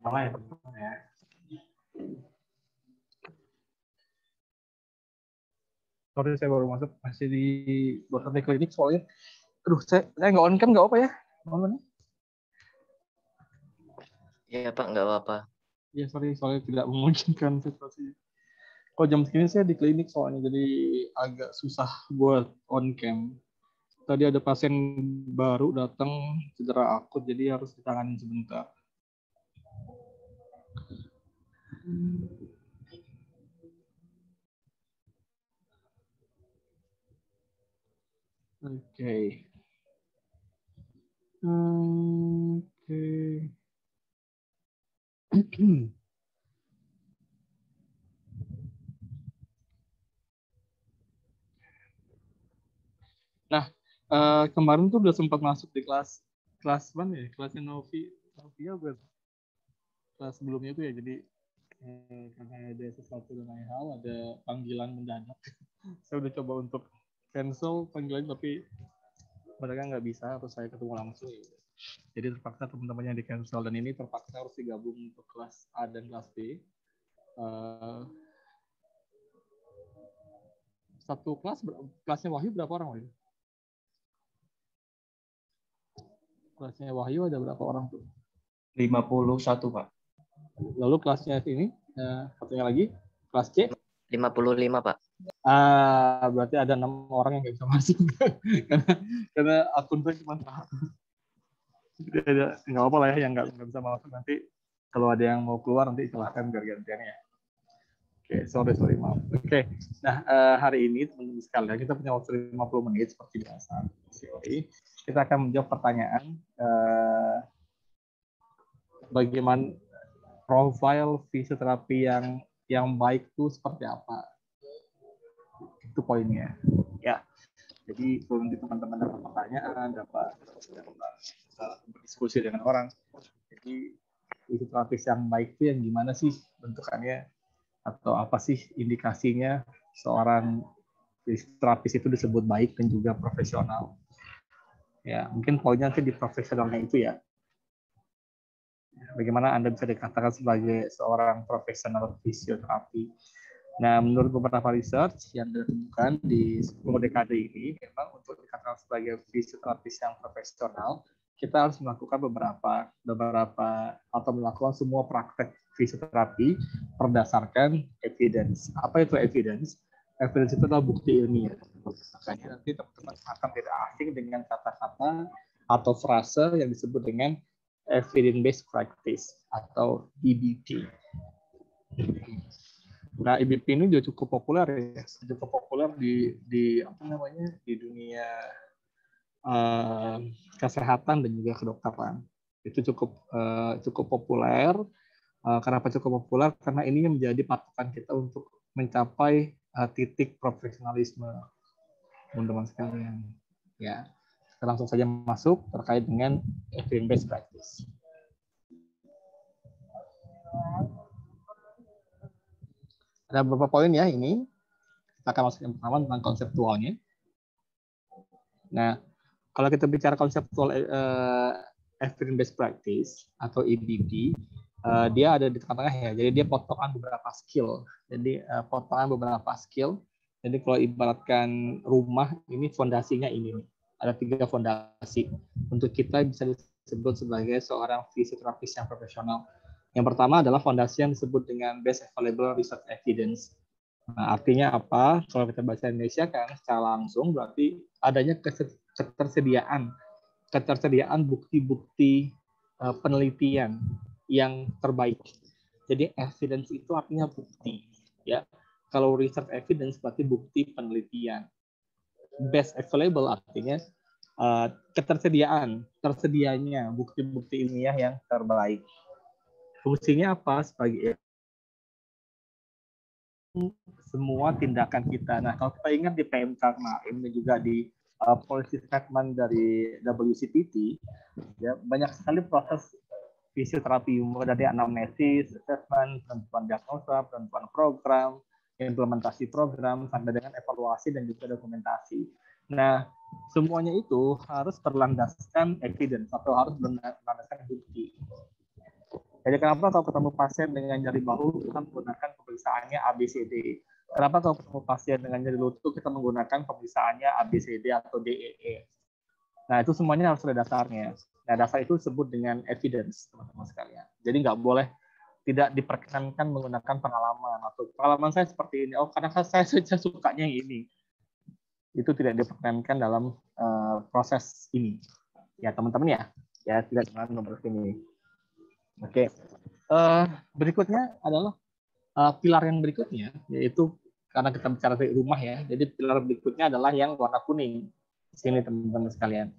Mulai ya. Sorry saya baru masuk, masih di bosan di klinik soalnya. Aduh, saya nggak on cam nggak apa ya? On. Iya Pak, nggak apa-apa. Ya sorry, soalnya tidak memungkinkan situasi. Kalau jam segini saya di klinik soalnya, jadi agak susah buat on cam. Tadi ada pasien baru datang cedera akut, jadi harus ditangani sebentar. Oke. Nah, kemarin tuh udah sempat masuk di kelas mana ya? Kelasnya Novia buat kelas sebelumnya itu ya. Jadi karena ada sesuatu dan lain hal, ada panggilan mendadak. Saya udah coba untuk cancel panggilan, tapi mereka nggak bisa, harus saya ketemu langsung. Jadi terpaksa teman-temannya di cancel, dan ini terpaksa harus digabung untuk kelas A dan kelas B. Satu kelasnya Wahyu berapa orang, Wahyu? Kelasnya Wahyu ada berapa orang tuh? 51, Pak. Lalu kelasnya ini, satunya lagi, kelas C? 55, Pak. Berarti ada 6 orang yang nggak bisa masuk. karena akun saya cuma satu. Nggak apa lah ya, yang nggak bisa masuk. Nanti kalau ada yang mau keluar, nanti silahkan biar gantian ya. Oke, sorry, maaf. Oke, nah hari ini teman-teman sekalian, kita punya waktu 50 menit seperti biasa. Kita akan menjawab pertanyaan bagaimana profil fisioterapi yang baik itu seperti apa. Itu poinnya. Ya. Jadi kalau nanti teman-teman dapat pertanyaan, dapat berdiskusi dengan orang. Jadi fisioterapis yang baik itu yang gimana sih bentukannya, atau apa sih indikasinya seorang fisioterapis itu disebut baik dan juga profesional. Ya, mungkin poinnya nanti di profesionalnya itu ya. Bagaimana Anda bisa dikatakan sebagai seorang profesional fisioterapi. Nah, menurut beberapa research yang ditemukan di 10 dekade ini, memang untuk dikatakan sebagai fisioterapis yang profesional, kita harus melakukan beberapa atau melakukan semua praktek fisioterapi berdasarkan evidence. Apa itu evidence? Evidence itu adalah bukti ilmiah. Makanya nanti teman-teman akan tidak asing dengan kata-kata atau frase yang disebut dengan evidence-based practice atau EBP. Nah, EBP ini juga cukup populer ya, di dunia kesehatan dan juga kedokteran. Itu cukup populer. Kenapa cukup populer? Karena ini menjadi patokan kita untuk mencapai titik profesionalisme, teman-teman sekalian. Ya, kita langsung saja masuk terkait dengan evidence-based practice. Ada beberapa poin ya ini. Kita akan masuk yang pertama tentang konseptualnya. Nah, kalau kita bicara konseptual evidence-based practice atau EBP, dia ada di tengah-tengah ya. Jadi dia potongan beberapa skill. Jadi kalau ibaratkan rumah, ini fondasinya ini. Ada 3 fondasi untuk kita bisa disebut sebagai seorang fisioterapis yang profesional. Yang pertama adalah fondasi yang disebut dengan best available research evidence. Nah, artinya apa? Kalau kita bahasa Indonesia kan secara langsung berarti adanya ketersediaan bukti-bukti penelitian yang terbaik. Jadi evidence itu artinya bukti, ya. Kalau research evidence berarti bukti penelitian. Best available artinya tersedianya bukti-bukti ilmiah yang terbaik. Fungsinya apa? Sebagai semua tindakan kita. Nah, kalau kita ingat di PMK kemarin dan juga di policy statement dari WCPT, ya, banyak sekali proses fisioterapi, mulai dari anamnesis, assessment, penentuan diagnosa, penentuan program, implementasi program, sampai dengan evaluasi dan juga dokumentasi. Nah, semuanya itu harus berlandaskan evidence atau harus berlandaskan bukti. Jadi kenapa kalau ketemu pasien dengan nyeri bahu kita menggunakan pemeriksaannya ABCD? Kenapa kalau ketemu pasien dengan nyeri lutut kita menggunakan pemeriksaannya ABCD atau DEE? Nah, itu semuanya harus ada dasarnya. Nah, dasar itu disebut dengan evidence, teman-teman sekalian. Jadi nggak boleh tidak diperkenankan menggunakan pengalaman atau pengalaman saya seperti ini. Oh, karena saya sukanya yang ini. Itu tidak diperkenankan dalam proses ini. Ya, teman-teman ya. Ya, tidak dengan nomor ini. Oke. Berikutnya adalah pilar yang berikutnya, yaitu karena kita bicara dari rumah ya. Jadi pilar berikutnya adalah yang warna kuning. Di sini teman-teman sekalian.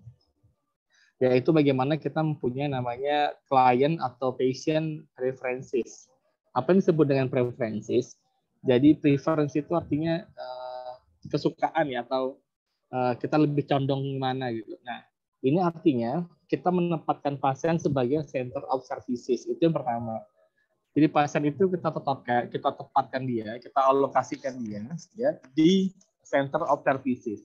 Yaitu bagaimana kita mempunyai namanya client atau patient preferences. Apa yang disebut dengan preferences? Jadi preference itu artinya kesukaan ya, atau kita lebih condong mana gitu. Nah, ini artinya kita menempatkan pasien sebagai center of services. Itu yang pertama. Jadi pasien itu kita tempatkan dia, kita alokasikan dia ya di center of services.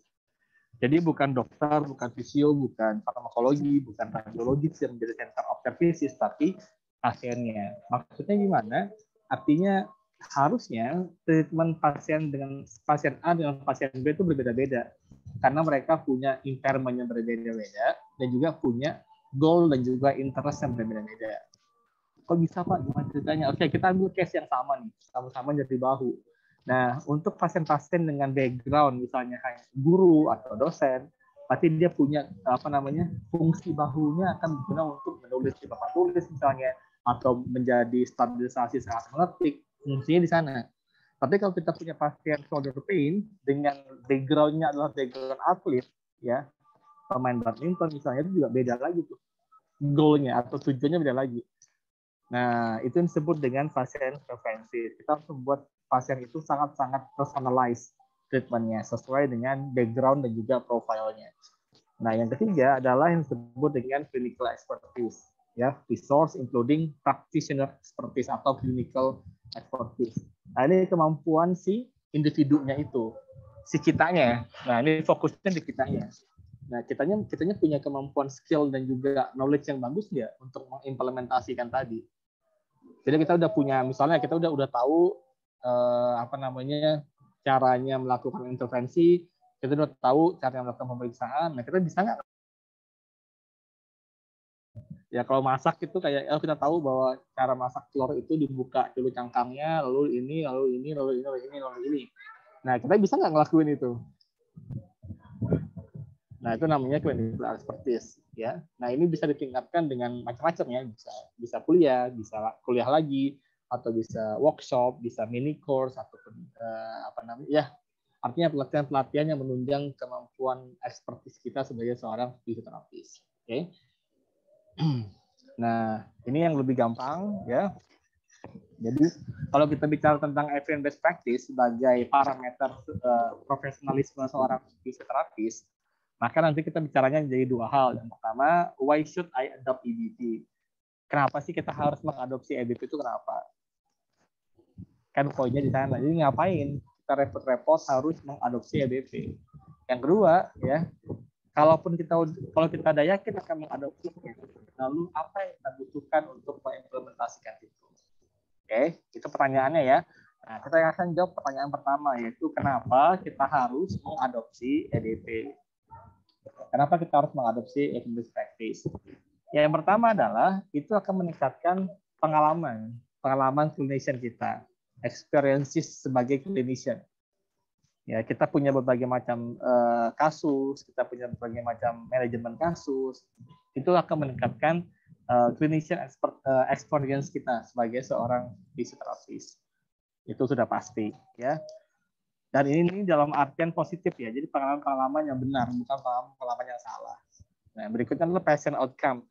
Jadi bukan dokter, bukan fisio, bukan farmakologi, bukan radiologi yang menjadi center of services, tapi pasiennya. Maksudnya gimana? Artinya harusnya treatment pasien dengan pasien A dengan pasien B itu berbeda-beda. Karena mereka punya impairment yang berbeda-beda dan juga punya goal dan juga interest yang berbeda-beda. Kok bisa Pak? Gimana ceritanya? Oke, kita ambil case yang sama nih, sama-sama nyeri bahu. Nah, untuk pasien-pasien dengan background misalnya kayak guru atau dosen, pasti dia punya fungsi bahunya akan berguna untuk menulis di papan tulis misalnya, atau menjadi stabilisasi saat mengetik, fungsinya di sana. Tapi kalau kita punya pasien shoulder pain dengan background-nya adalah background atlet, ya pemain badminton misalnya, itu juga beda lagi tuh goal-nya atau tujuannya beda lagi. Nah, itu yang disebut dengan pasien preferensi. Kita harus membuat pasien itu sangat-sangat personalized treatment-nya sesuai dengan background dan juga profilnya. Nah, yang ketiga adalah yang disebut dengan clinical expertise, ya, resource including practitioner expertise atau clinical expertise. Nah, ini kemampuan si individunya itu, si kitanya. Nah, ini fokusnya di kitanya. Nah, kitanya punya kemampuan skill dan juga knowledge yang bagus nggak untuk mengimplementasikan tadi. Jadi kita udah punya, misalnya kita udah tahu caranya melakukan intervensi, kita udah tahu cara melakukan pemeriksaan. Nah, kita bisa nggak? Ya kalau masak itu kayak kita tahu bahwa cara masak telur itu dibuka dulu cangkangnya, lalu ini, lalu ini, lalu ini, lalu ini, lalu ini. Nah, kita bisa nggak ngelakuin itu? Nah, itu namanya clinical expertise, ya. Nah, ini bisa ditingkatkan dengan macam-macam ya, bisa kuliah lagi, atau bisa workshop, bisa mini course, ataupun artinya pelatihan-pelatihan yang menunjang kemampuan expertise kita sebagai seorang fisioterapis. Oke. Nah, ini yang lebih gampang ya. Jadi kalau kita bicara tentang evidence based practice sebagai parameter profesionalisme seorang fisioterapis, maka nanti kita bicaranya jadi dua hal. Yang pertama, why should I adopt EBP? Kenapa sih kita harus mengadopsi EBP itu kenapa? Kan poinnya di sana. Jadi ngapain kita repot-repot harus mengadopsi EBP? Yang kedua, ya, kalau kita ada yakin akan mengadopsinya, lalu apa yang kita butuhkan untuk mengimplementasikan itu? Oke, itu pertanyaannya ya. Nah, kita akan jawab pertanyaan pertama, yaitu kenapa kita harus mengadopsi EBP? Kenapa kita harus mengadopsi evidence practice? Yang pertama adalah itu akan meningkatkan pengalaman clinician kita, experiences sebagai clinician. Ya, kita punya berbagai macam kasus, kita punya berbagai macam manajemen kasus, itu akan meningkatkan clinician experience kita sebagai seorang fisioterapis. Itu sudah pasti, ya. Dan ini dalam artian positif ya, jadi pengalaman-pengalaman yang benar, bukan pengalaman yang salah. Nah, berikutnya adalah patient outcome.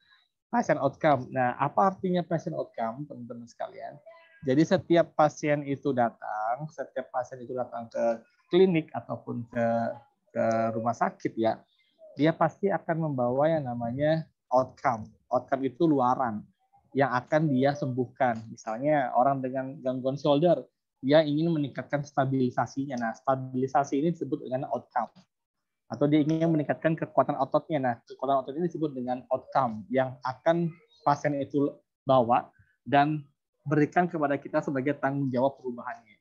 Patient outcome. Nah, apa artinya patient outcome, teman-teman sekalian? Jadi setiap pasien itu datang ke klinik ataupun ke rumah sakit ya, dia pasti akan membawa yang namanya outcome. Outcome itu luaran yang akan dia sembuhkan. Misalnya orang dengan gangguan shoulder, dia ingin meningkatkan stabilisasinya. Nah, stabilisasi ini disebut dengan outcome. Atau dia ingin meningkatkan kekuatan ototnya. Nah, kekuatan otot ini disebut dengan outcome yang akan pasien itu bawa dan berikan kepada kita sebagai tanggung jawab perubahannya.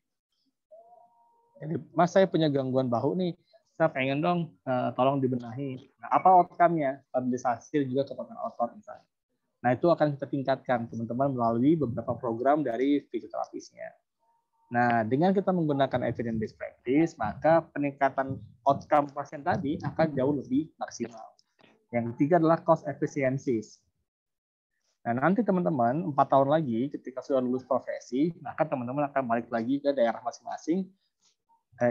Jadi, Mas, saya punya gangguan bahu nih, saya pengen dong tolong dibenahi. Nah, apa outcome-nya? Stabilisasi juga kekuatan otot misalnya. Nah, itu akan kita tingkatkan teman-teman melalui beberapa program dari fisioterapisnya. Nah, dengan kita menggunakan evidence based practice, maka peningkatan outcome pasien tadi akan jauh lebih maksimal. Yang ketiga adalah cost efficiencies. Nah, nanti teman-teman 4 tahun lagi ketika sudah lulus profesi, maka teman-teman akan balik lagi ke daerah masing-masing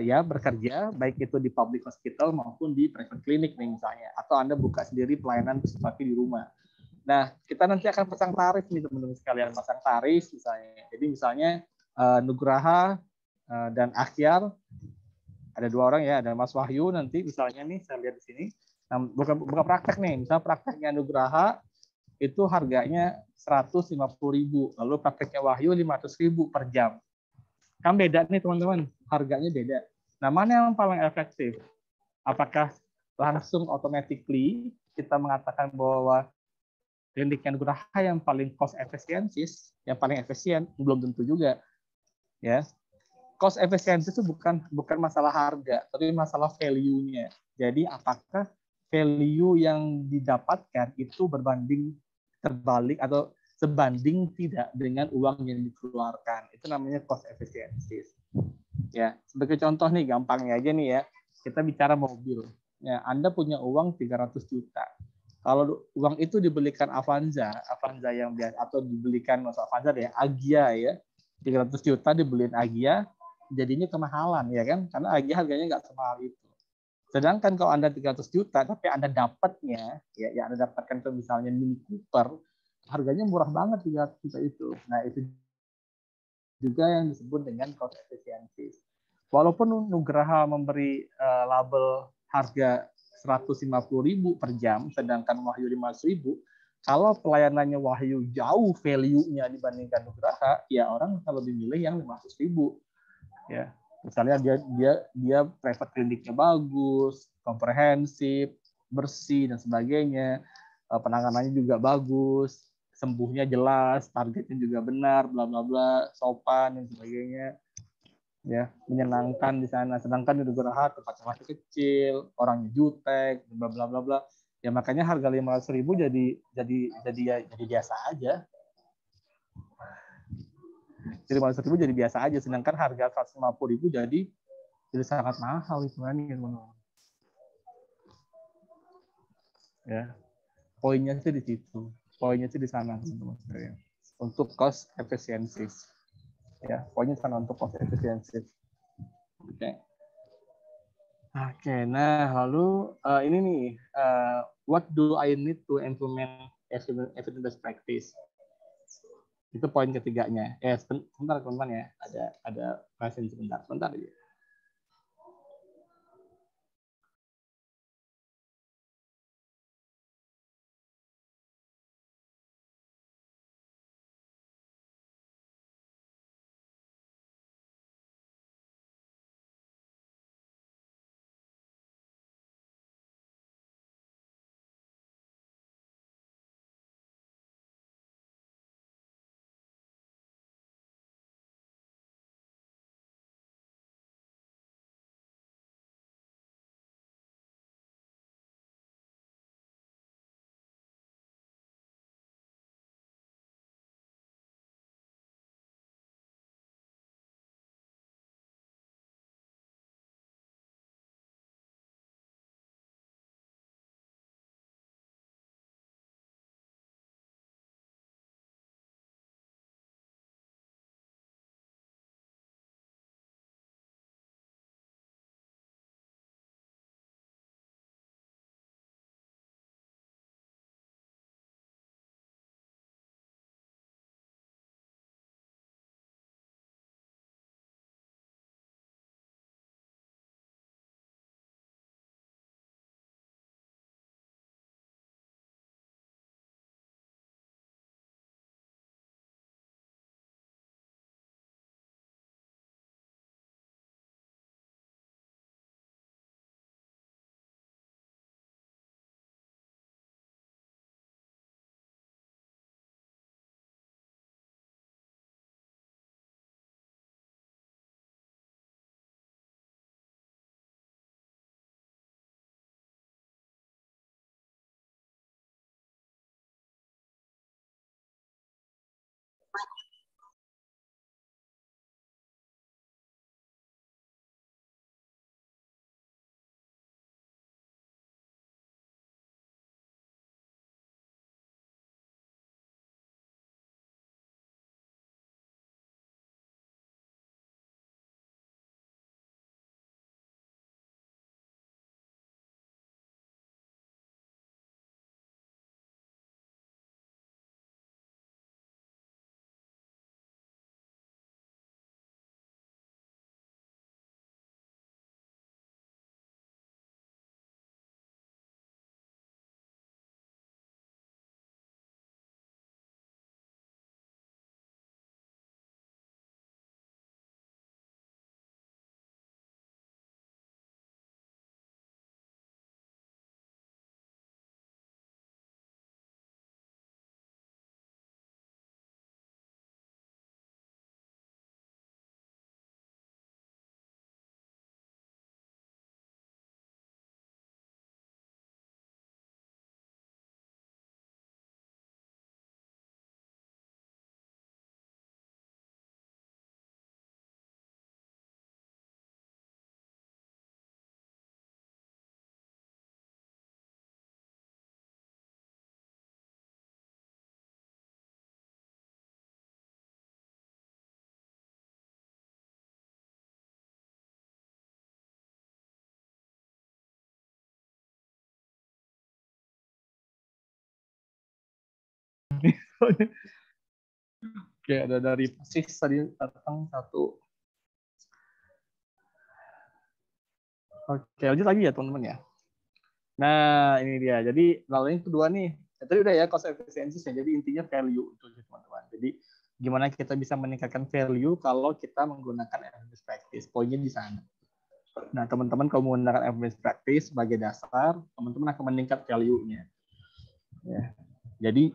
ya bekerja, baik itu di public hospital maupun di private clinic nih misalnya, atau Anda buka sendiri pelayanan fisioterapi di rumah. Nah, kita nanti akan pasang tarif nih teman-teman sekalian, pasang tarif misalnya. Jadi misalnya Nugraha dan Akhyar, ada 2 orang ya, ada Mas Wahyu nanti misalnya nih, saya lihat di sini. Nah, buka praktek nih, misalnya prakteknya Nugraha itu harganya 150.000, lalu prakteknya Wahyu 500.000 per jam. Kan beda nih teman-teman, harganya beda. Nah, mana yang paling efektif? Apakah langsung automatically kita mengatakan bahwa klinik yang Nugraha yang paling cost efisiensis, yang paling efisien? Belum tentu juga. Ya, cost efisiensi itu bukan masalah harga, tapi masalah value-nya. Jadi apakah value yang didapatkan itu berbanding terbalik atau sebanding tidak dengan uang yang dikeluarkan. Itu namanya cost efficiency. Ya, sebagai contoh nih, gampangnya aja nih ya. Kita bicara mobil. Ya, Anda punya uang 300 juta. Kalau uang itu dibelikan Avanza yang biasa, atau dibelikan Avanza ya, Agya ya. 300 juta dibeliin Agya, jadinya kemahalan ya kan? Karena Agya harganya nggak semahal itu. Sedangkan kalau Anda 300 juta, tapi Anda dapatnya, ya Anda dapatkan ke misalnya Mini Cooper, harganya murah banget 300 juta itu. Nah, itu juga yang disebut dengan cost efficiency. Walaupun Nugraha memberi label harga 150.000 per jam, sedangkan Wahyu 500.000, kalau pelayanannya Wahyu jauh value-nya dibandingkan Nugraha, ya orang akan lebih milih yang 500.000. Ya, misalnya dia private kliniknya bagus, komprehensif, bersih dan sebagainya, penanganannya juga bagus, sembuhnya jelas, targetnya juga benar, bla bla bla, sopan dan sebagainya, ya menyenangkan di sana. Sedangkan di Nugraha tempatnya masih kecil, orangnya jutek, bla bla bla bla. Ya makanya harga 500.000 jadi biasa aja. Jadi 500.000 jadi biasa aja, sedangkan harga 150.000 jadi sangat mahal itu kan, teman-teman. Ya, poinnya sih di situ, poinnya sih di sana teman-teman. Untuk cost efficiency, ya poinnya sana untuk cost efficiency. Oke, nah lalu ini nih, what do I need to implement evidence-based practice? Itu poin ketiganya. Sebentar teman-teman ya, ada pasien sebentar aja. Oke, ada dari Persis tadi datang satu. Oke, lanjut lagi ya teman-teman ya. Nah, ini dia. Jadi, lalu yang kedua nih. Ya, tadi udah ya cost efficiency. Jadi intinya value itu teman-teman. Jadi gimana kita bisa meningkatkan value kalau kita menggunakan evidence practice. Poinnya di sana. Nah, teman-teman kalau menggunakan evidence practice sebagai dasar, teman-teman akan meningkat value-nya. Ya. Jadi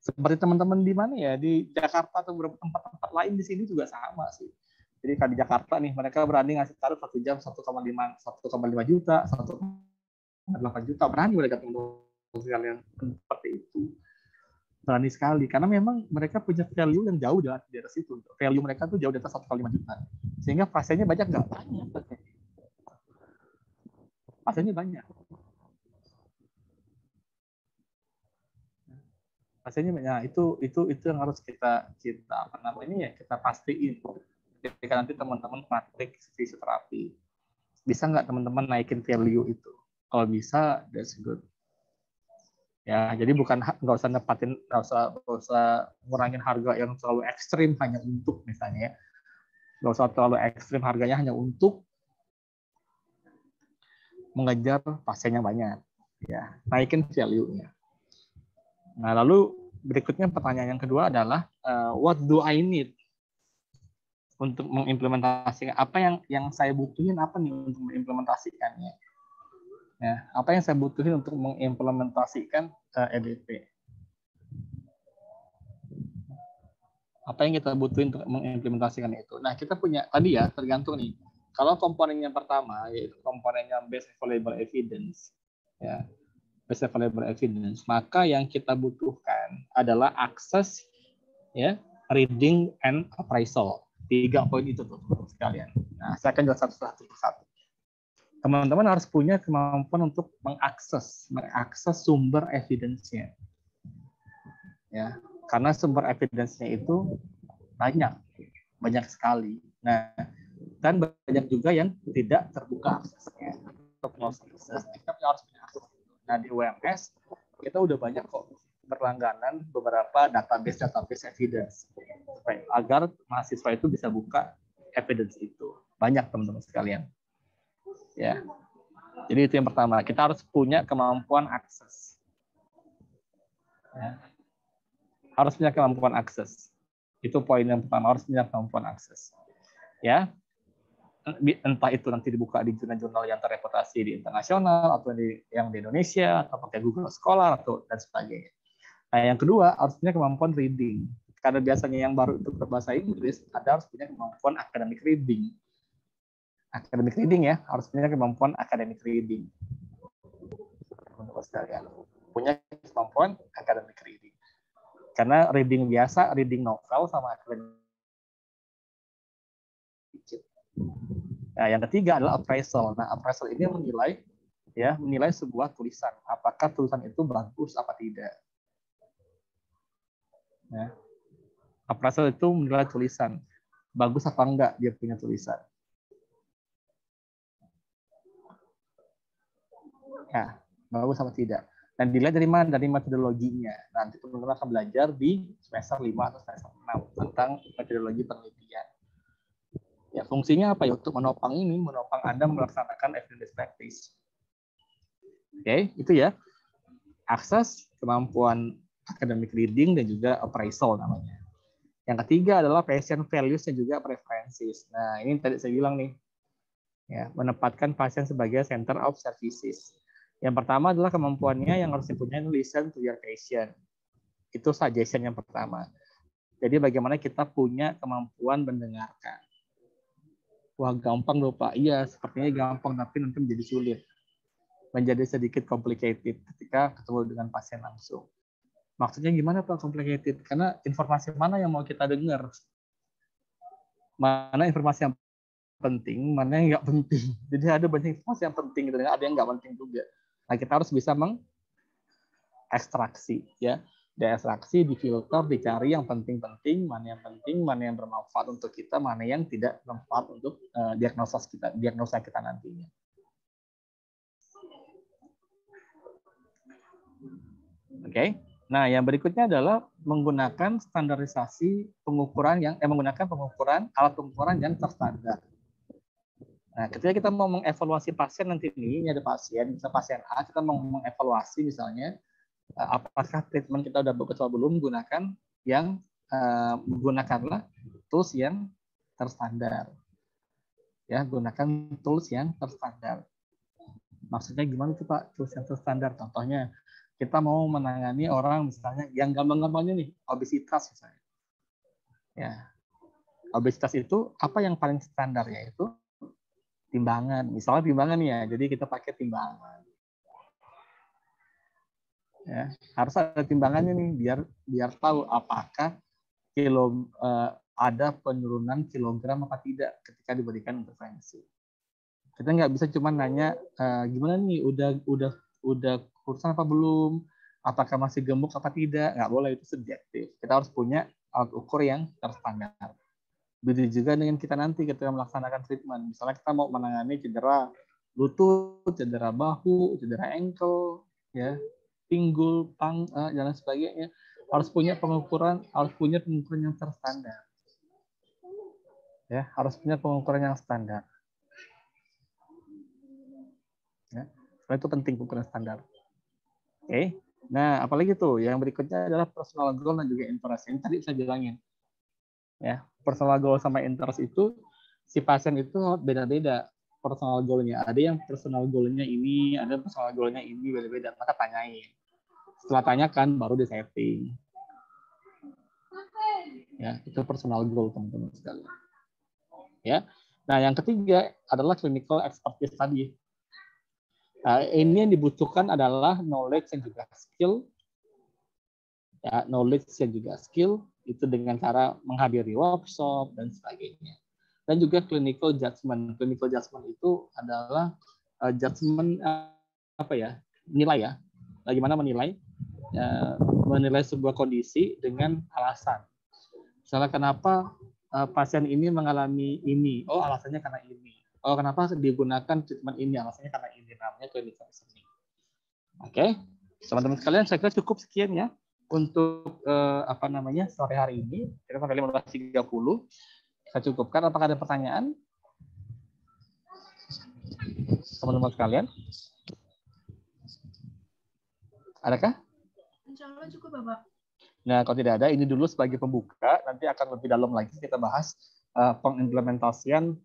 seperti teman-teman di mana ya, di Jakarta atau beberapa tempat-tempat lain di sini juga sama sih. Jadi kalau di Jakarta nih, mereka berani ngasih tarif 1 jam 1,5 juta, 1,8 juta, berani mereka teman-teman sekalian seperti itu. Berani sekali, karena memang mereka punya value yang jauh di atas itu. Value mereka tuh jauh di atas 1,5 juta. Sehingga pasiennya banyak nggak? Banyak. Pasiennya banyak. Pasiennya banyak. Nah, itu yang harus kita apa namanya ya, kita pastiin. Ketika nanti teman-teman praktik fisioterapi, bisa nggak teman-teman naikin value itu? Kalau bisa, that's good. Ya, jadi bukan nggak usah nepatin, nggak usah ngurangin harga yang terlalu ekstrim hanya untuk misalnya, nggak usah terlalu ekstrim harganya hanya untuk mengejar pasiennya banyak. Ya, naikin value-nya. Nah, lalu berikutnya pertanyaan yang kedua adalah what do I need untuk mengimplementasikan, apa yang saya butuhin apa nih untuk mengimplementasikannya. Ya, apa yang saya butuhin untuk mengimplementasikan EDP? Apa yang kita butuhin untuk mengimplementasikan itu? Nah, kita punya tadi ya, tergantung nih. Kalau komponen yang pertama yaitu komponennya base available evidence, ya, base available evidence, maka yang kita butuhkan adalah akses, ya, reading and appraisal. 3 poin itu tuh sekalian. Nah, saya akan jelaskan satu persatu. Teman-teman harus punya kemampuan untuk mengakses sumber evidence-nya. Ya, karena sumber evidence-nya itu banyak sekali. Nah, dan banyak juga yang tidak terbuka aksesnya. Kita harus punya akses. Nah, di UMS kita udah banyak kok berlangganan beberapa database evidence agar mahasiswa itu bisa buka evidence itu. Banyak teman-teman sekalian. Ya. Jadi itu yang pertama, kita harus punya kemampuan akses. Ya. Harus punya kemampuan akses. Itu poin yang pertama, harus punya kemampuan akses. Ya. Entah itu nanti dibuka di jurnal-jurnal yang terreputasi di internasional atau yang di Indonesia atau pakai Google Scholar atau dan sebagainya. Nah, yang kedua harus punya kemampuan reading. Karena biasanya yang baru itu berbahasa Inggris, ada harus punya kemampuan academic reading. Academic reading ya, harus punya kemampuan academic reading. Untuk sekalian, punya kemampuan academic reading. Karena reading biasa, reading novel sama academic. Nah, yang ketiga adalah appraisal. Nah, appraisal ini menilai sebuah tulisan. Apakah tulisan itu bagus apa tidak. Ya. Appraisal itu menilai tulisan. Bagus apa enggak dia punya tulisan. Ya, bagus apa tidak. Dan dilihat dari mana? Dari metodologinya. Nanti teman-teman akan belajar di semester 5 atau semester 6 tentang metodologi penelitian. Ya, fungsinya apa ya? Untuk menopang Anda melaksanakan evidence practice. Oke, itu ya. Akses, kemampuan academic reading, dan juga appraisal namanya. Yang ketiga adalah passion, values, dan juga preferences. Nah, ini tadi saya bilang nih. Ya, menempatkan pasien sebagai center of services. Yang pertama adalah kemampuannya yang harus dipunyai listen to your patient. Itu suggestion yang pertama. Jadi bagaimana kita punya kemampuan mendengarkan. Wah, gampang loh Pak. Iya, sepertinya gampang, tapi nanti menjadi sulit. Menjadi sedikit complicated ketika ketemu dengan pasien langsung. Maksudnya gimana Pak complicated? Karena informasi mana yang mau kita dengar? Mana informasi yang penting, mana yang nggak penting. Jadi ada banyak informasi yang penting, dan ada yang nggak penting juga. Nah, kita harus bisa mengekstraksi, ya. Diekstraksi, difilter, dicari yang penting-penting, mana yang bermanfaat untuk kita, mana yang tidak bermanfaat untuk diagnosa kita nantinya. Oke. Nah, yang berikutnya adalah menggunakan standarisasi menggunakan alat pengukuran yang terstandar. Nah, ketika kita mau mengevaluasi pasien nanti ini ada pasien, bisa pasien A, kita mau mengevaluasi misalnya apakah treatment kita udah bagus atau belum, gunakanlah tools yang terstandar. Ya, gunakan tools yang terstandar. Maksudnya gimana tuh Pak tools yang terstandar? Contohnya, kita mau menangani orang misalnya yang gampang-gampangnya nih, obesitas misalnya. Ya. Obesitas itu apa yang paling standar, yaitu timbangan. Misalnya timbangan ya, jadi kita pakai timbangan. Ya, harus ada timbangannya nih biar tahu apakah ada penurunan kilogram apa tidak ketika diberikan intervensi. Kita nggak bisa cuma nanya gimana nih udah kurusan apa belum, apakah masih gemuk apa tidak, nggak boleh, itu subjektif. Kita harus punya alat ukur yang terstandar. Begitu juga dengan kita nanti ketika melaksanakan treatment. Misalnya kita mau menangani cedera lutut, cedera bahu, cedera ankle, ya, pinggul, dan lain sebagainya. Harus punya pengukuran yang terstandar. Ya, harus punya pengukuran yang standar. Ya, karena itu penting pengukuran standar. Oke. Nah, apalagi tuh yang berikutnya adalah personal goal dan juga interest. Ini tadi saya bilangin. Ya, personal goal sama interest itu si pasien itu beda-beda personal goal-nya. Ada yang personal goal-nya ini, ada personal goal-nya ini, beda-beda. Maka tanyain. Setelah tanyakan baru di-setting. Ya, itu personal goal teman-teman sekalian. Ya. Nah, yang ketiga adalah clinical expertise tadi. Nah, ini yang dibutuhkan adalah knowledge dan juga skill. Ya, knowledge dan juga skill itu dengan cara menghadiri workshop dan sebagainya. Dan juga clinical judgment. Clinical judgment itu adalah judgment nilai ya. Bagaimana menilai sebuah kondisi dengan alasan. Misalnya kenapa pasien ini mengalami ini? Oh, alasannya karena ini. Oh, kenapa digunakan treatment ini? Alasannya karena ini. Namanya clinical reasoning. Oke, teman-teman sekalian, saya kira cukup sekian ya untuk sore hari ini. Kita sampai 15.30. Saya cukupkan. Apakah ada pertanyaan, teman-teman sekalian? Adakah? Insya Allah cukup, Bapak. Nah, kalau tidak ada, ini dulu sebagai pembuka. Nanti akan lebih dalam lagi kita bahas pengimplementasian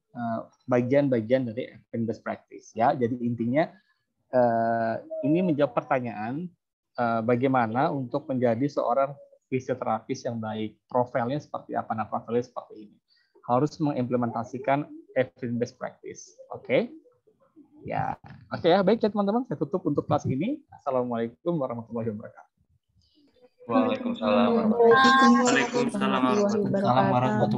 bagian-bagian dari evidence practice. Ya, jadi intinya ini menjawab pertanyaan bagaimana untuk menjadi seorang fisioterapis yang baik. Profilnya seperti apa? Nah, profilnya seperti ini. Harus mengimplementasikan evidence practice. Oke? Ya, oke ya, baik ya teman-teman. Saya tutup untuk kelas ini. Assalamualaikum warahmatullahi wabarakatuh. Waalaikumsalam. Waalaikumsalam warahmatullahi Waalaikumsalam warahmatullahi wabarakatuh.